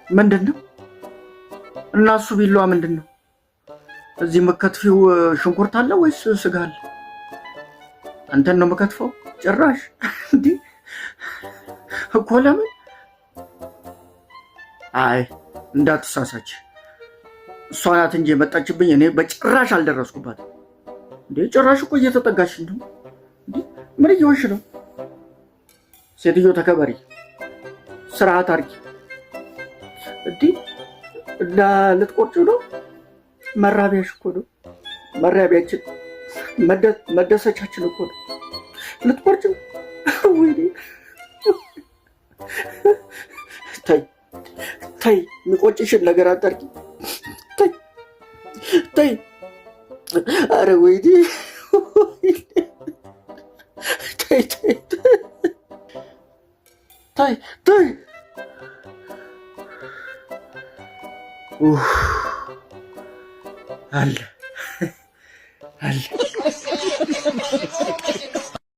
ምንድነው? እና እሱ ቢላዋ ምንድነው? እዚህ መከትፊው ሽንኩርት አለ ወይስ ስጋ አለ? አንተን ነው መከትፈው? ጭራሽ እንዴ እኮ ለምን? አይ እንዳትሳሳች፣ እሷ ናት እንጂ የመጣችብኝ። እኔ በጭራሽ አልደረስኩባትም። እንዴ ጭራሽ እኮ እየተጠጋሽ ነው። እንዴ ምን እየሆንሽ ነው? ሴትዮ ተከበሪ፣ ስርዓት አድርጊ። እንዴ ልትቆርጪው ነው? መራቢያሽ እኮ ነው። መራቢያችን መደሰቻችን እኮ ነው። ልትቆርጪው? ወይኔ ተይ፣ የሚቆጭሽን ነገር አታርጊ። ተይ። አረ ወይኔ ተይ። አለ